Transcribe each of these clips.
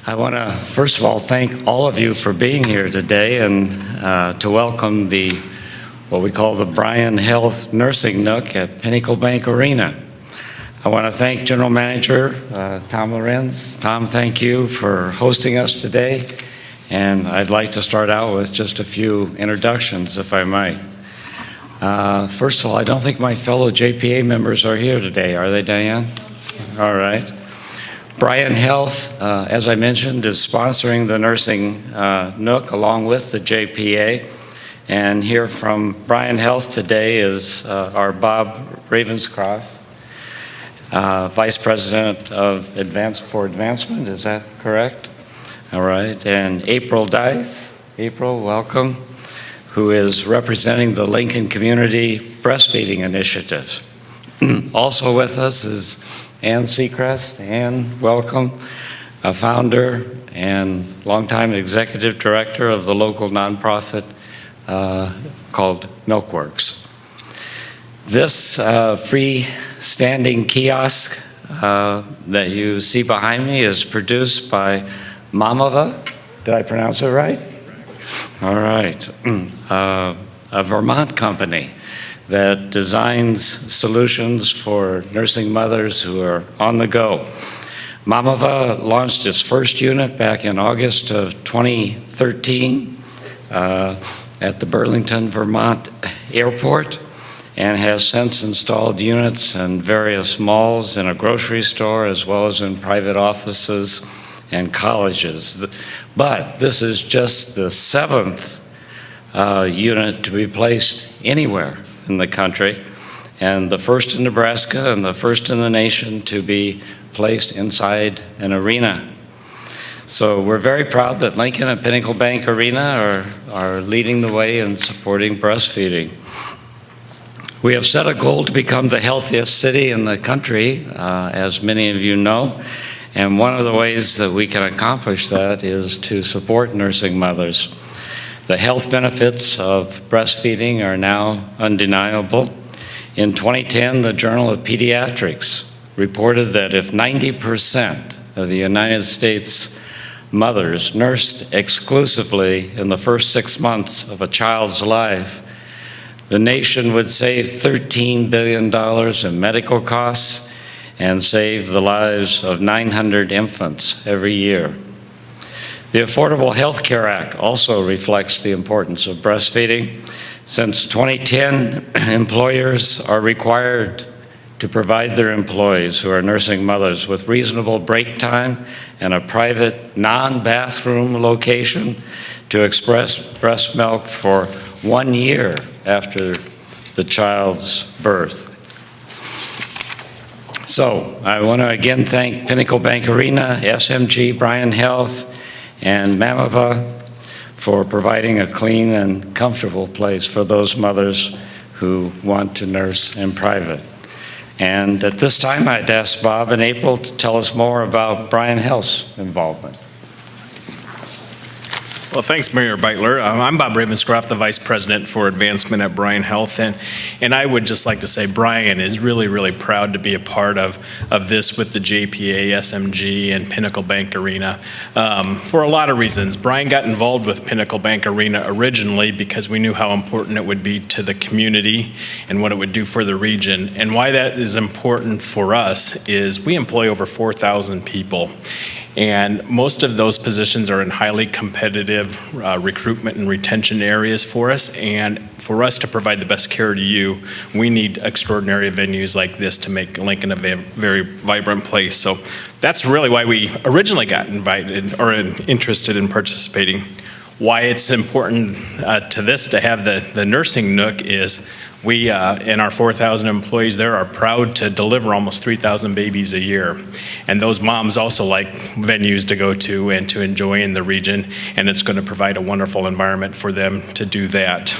I want to, first of all, thank all of you for being here today and to welcome what we call the Bryan Health Nursing Nook at Pinnacle Bank Arena. I want to thank General Manager Tom Lorenz. Tom, thank you for hosting us today. And I'd like to start out with just a few introductions, if I might. First of all, I don't think my fellow JPA members are here today. Are they, Diane? All right. Bryan Health, as I mentioned, is sponsoring the Nursing Nook along with the JPA. And here from Bryan Health today is our Bob Ravenscroft, Vice President of Advancement. Is that correct? All right. And April Dice. April, welcome, who is representing the Lincoln Community Breastfeeding Initiative. Also with us is Ann Seacrest. Ann, welcome, a founder and longtime executive director of the local nonprofit called Milkworks. This freestanding kiosk that you see behind me is produced by Mamava. Did I pronounce it right? All right. A Vermont company that designs solutions for nursing mothers who are on the go. Mamava launched its first unit back in August of 2013 at the Burlington, Vermont airport, and has since installed units in various malls, in a grocery store, as well as in private offices and colleges. But this is just the 7th unit to be placed anywhere in the country, and the first in Nebraska and the first in the nation to be placed inside an arena. So we're very proud that Lincoln and Pinnacle Bank Arena are leading the way in supporting breastfeeding. We have set a goal to become the healthiest city in the country, as many of you know, and one of the ways that we can accomplish that is to support nursing mothers. The health benefits of breastfeeding are now undeniable. In 2010, the Journal of Pediatrics reported that if 90% of the United States mothers nursed exclusively in the first 6 months of a child's life, the nation would save $13 billion in medical costs and save the lives of 900 infants every year. The Affordable Health Care Act also reflects the importance of breastfeeding. Since 2010, employers are required to provide their employees who are nursing mothers with reasonable break time and a private non-bathroom location to express breast milk for 1 year after the child's birth. So I want to again thank Pinnacle Bank Arena, SMG, Bryan Health, and Mamava for providing a clean and comfortable place for those mothers who want to nurse in private. And at this time, I'd ask Bob and April to tell us more about Bryan Health's involvement. Well, thanks, Mayor Beitler. I'm Bob Ravenscroft, the Vice President for Advancement at Bryan Health, and I would just like to say Bryan is really, really proud to be a part of this with the JPA, SMG, and Pinnacle Bank Arena for a lot of reasons. Bryan got involved with Pinnacle Bank Arena originally because we knew how important it would be to the community and what it would do for the region. And why that is important for us is we employ over 4,000 people. And most of those positions are in highly competitive recruitment and retention areas for us. And for us to provide the best care to you, we need extraordinary venues like this to make Lincoln a very vibrant place. So that's really why we originally got invited or interested in participating. Why it's important to this to have the Nursing Nook is we, in our 4,000 employees there, are proud to deliver almost 3,000 babies a year. And those moms also like venues to go to and to enjoy in the region, and it's going to provide a wonderful environment for them to do that.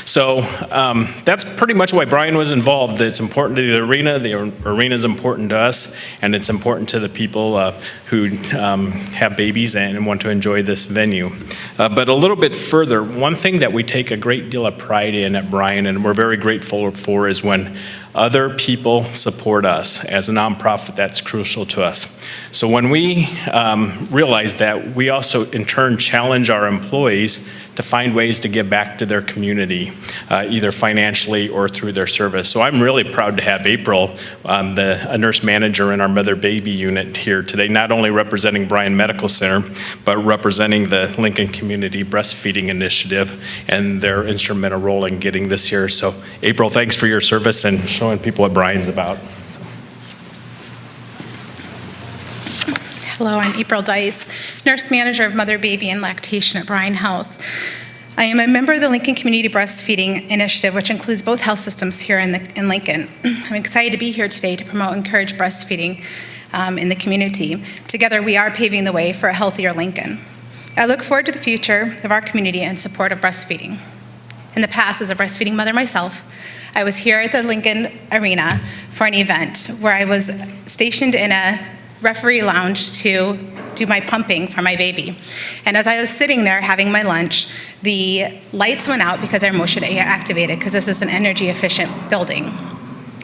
So that's pretty much why Bryan was involved. It's important to the arena is important to us, and it's important to the people who have babies and want to enjoy this venue. But a little bit further, one thing that we take a great deal of pride in at Bryan, and we're very grateful for, is when other people support us. As a nonprofit, that's crucial to us. So when we realize that, we also in turn challenge our employees to find ways to give back to their community, either financially or through their service. So I'm really proud to have April, a nurse manager in our mother-baby unit here today, not only representing Bryan Medical Center, but representing the Lincoln Community Breastfeeding Initiative and their instrumental role in getting this here. So April, thanks for your service and showing people what Bryan's about. Hello, I'm April Dice, Nurse Manager of Mother, Baby, and Lactation at Bryan Health. I am a member of the Lincoln Community Breastfeeding Initiative, which includes both health systems here in Lincoln. I'm excited to be here today to promote and encourage breastfeeding in the community. Together, we are paving the way for a healthier Lincoln. I look forward to the future of our community and support of breastfeeding. In the past, as a breastfeeding mother myself, I was here at the Lincoln Arena for an event where I was stationed in a referee lounge to do my pumping for my baby. And as I was sitting there having my lunch, the lights went out because our motion activated, because this is an energy efficient building.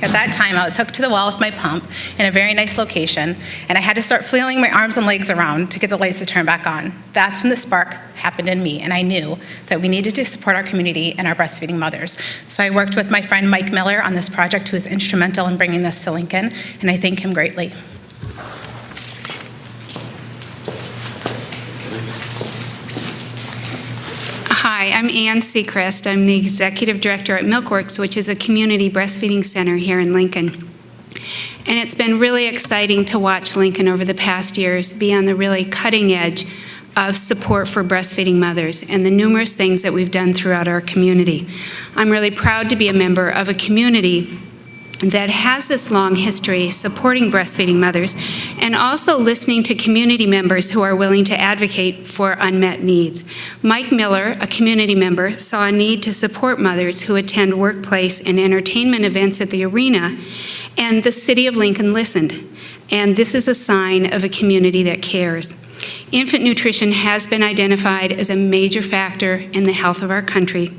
At that time, I was hooked to the wall with my pump in a very nice location, and I had to start flailing my arms and legs around to get the lights to turn back on. That's when the spark happened in me, and I knew that we needed to support our community and our breastfeeding mothers. So I worked with my friend Mike Miller on this project, who was instrumental in bringing this to Lincoln, and I thank him greatly. Hi, I'm Ann Seacrest. I'm the Executive Director at Milkworks, which is a community breastfeeding center here in Lincoln. And it's been really exciting to watch Lincoln over the past years be on the really cutting edge of support for breastfeeding mothers and the numerous things that we've done throughout our community. I'm really proud to be a member of a community that has this long history supporting breastfeeding mothers and also listening to community members who are willing to advocate for unmet needs. Mike Miller, a community member, saw a need to support mothers who attend workplace and entertainment events at the arena, and the city of Lincoln listened. And this is a sign of a community that cares. Infant nutrition has been identified as a major factor in the health of our country.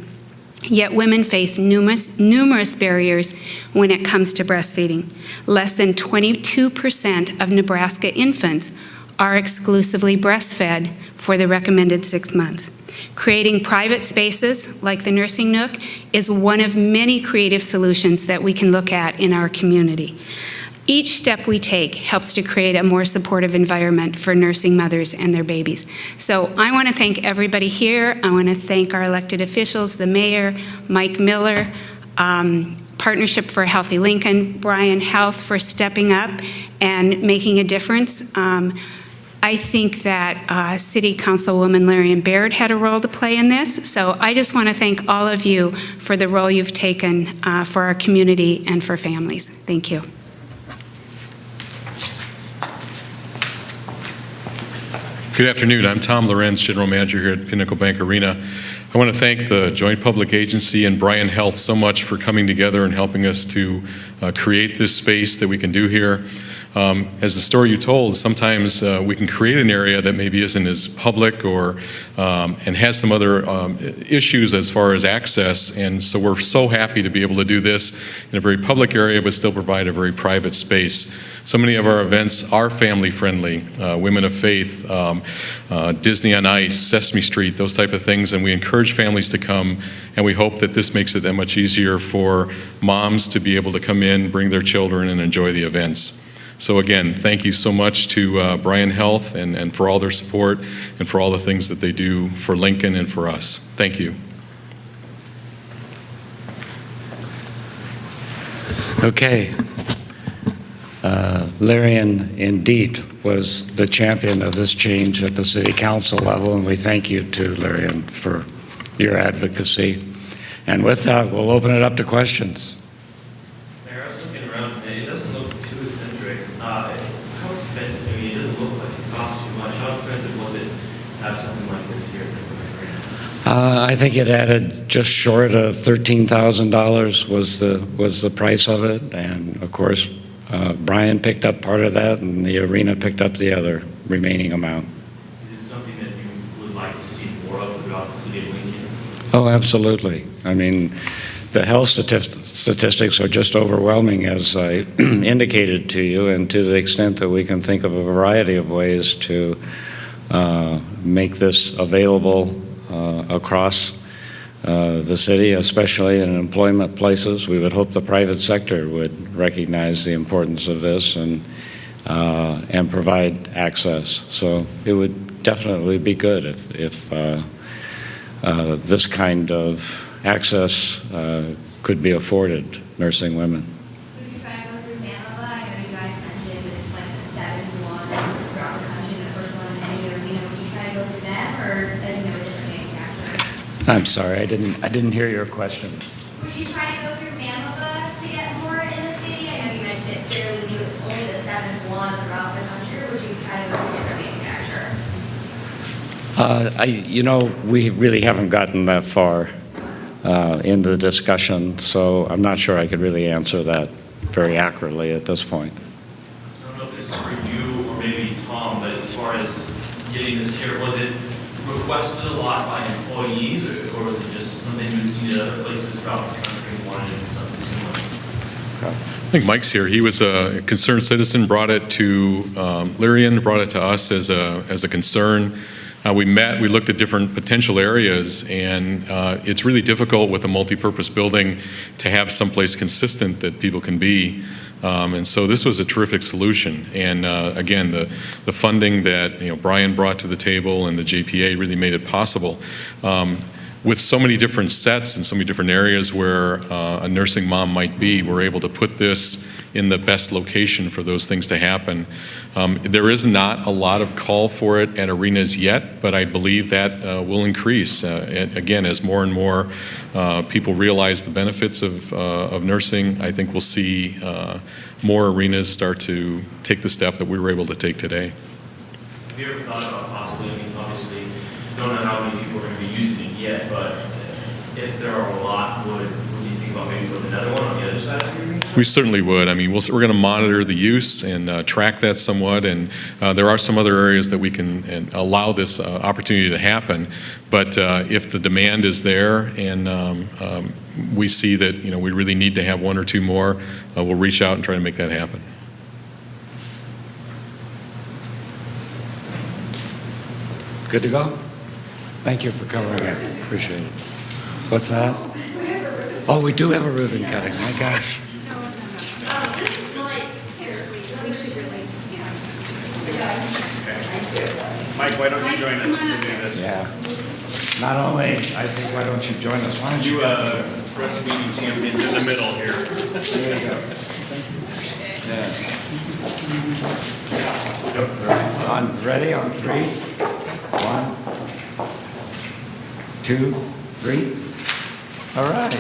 Yet women face numerous barriers when it comes to breastfeeding. Less than 22% of Nebraska infants are exclusively breastfed for the recommended 6 months. Creating private spaces like the Nursing Nook is one of many creative solutions that we can look at in our community. Each step we take helps to create a more supportive environment for nursing mothers and their babies. So I want to thank everybody here. I want to thank our elected officials, the mayor, Mike Miller, Partnership for a Healthy Lincoln, Bryan Health for stepping up and making a difference. I think that City Councilwoman Larian Baird had a role to play in this. So I just want to thank all of you for the role you've taken for our community and for families. Thank you. Good afternoon. I'm Tom Lorenz, General Manager here at Pinnacle Bank Arena. I want to thank the Joint Public Agency and Bryan Health so much for coming together and helping us to create this space that we can do here. As the story you told, sometimes we can create an area that maybe isn't as public or and has some other issues as far as access, and so we're so happy to be able to do this in a very public area but still provide a very private space. So many of our events are family friendly, Women of Faith, Disney on Ice, Sesame Street, those type of things, and we encourage families to come, and we hope that this makes it that much easier for moms to be able to come in, bring their children, and enjoy the events. So again, thank you so much to Bryan Health and for all their support and for all the things that they do for Lincoln and for us. Thank you. Okay. Larian indeed was the champion of this change at the city council level, and we thank you to Larian for your advocacy. And with that, we'll open it up to questions. Mayor, I was looking around, and it doesn't look too eccentric. How expensive, I mean, it doesn't look like it costs too much. How expensive was it to have something like this here? I think it added just short of $13,000 was the price of it, and of course, Bryan picked up part of that, and the arena picked up the other remaining amount. Is it something that you would like to see more of throughout the city of Lincoln? Oh, absolutely. I mean, the health statistics are just overwhelming, as I indicated to you, and to the extent that we can think of a variety of ways to make this available across the city, especially in employment places. We would hope the private sector would recognize the importance of this and provide access. So it would definitely be good if this kind of access could be afforded nursing women. Would you try to go through Manila? I know you guys mentioned this is like the seventh one throughout the country, the first one in any arena. Would you try to go through them, or a different manufacturer? I'm sorry, I didn't hear your question. Would you try to go through Manila to get more in the city? I know you mentioned it's fairly new. It's only the seventh one throughout the country. Or would you try to go through a different manufacturer? We really haven't gotten that far in the discussion, so I'm not sure I could really answer that very accurately at this point. I don't know if this is for you or maybe Tom, but as far as getting this here, was it requested a lot by employees, or was it just something you'd seen at other places throughout the country and wanted to do something similar? I think Mike's here. He was a concerned citizen, brought it to Lyrian, brought it to us as a concern. We met, we looked at different potential areas, and it's really difficult with a multi-purpose building to have someplace consistent that people can be. And so this was a terrific solution. And again, the funding that Bryan brought to the table and the JPA really made it possible. With so many different sets and so many different areas where a nursing mom might be, we're able to put this in the best location for those things to happen. There is not a lot of call for it at arenas yet, but I believe that will increase. Again, as more and more people realize the benefits of nursing, I think we'll see more arenas start to take the step that we were able to take today. Have you ever thought about possibly, obviously, don't know how many people are going to be using it yet, but if there are a lot, would you think about maybe putting another one on the other side of the arena? We certainly would. I mean, we're going to monitor the use and track that somewhat, and there are some other areas that we can allow this opportunity to happen. But if the demand is there and we see that we really need to have one or two more, we'll reach out and try to make that happen. Good to go? Thank you for covering it. Appreciate it. What's that? Oh, we do have a ribbon cutting. My gosh. Mike, why don't you join us to do this? Yeah. Not only, I think, why don't you join us? Why don't You you? breastfeeding champions in the middle here. There you go. Yeah. On, ready on 3? 1, 2, 3. All right.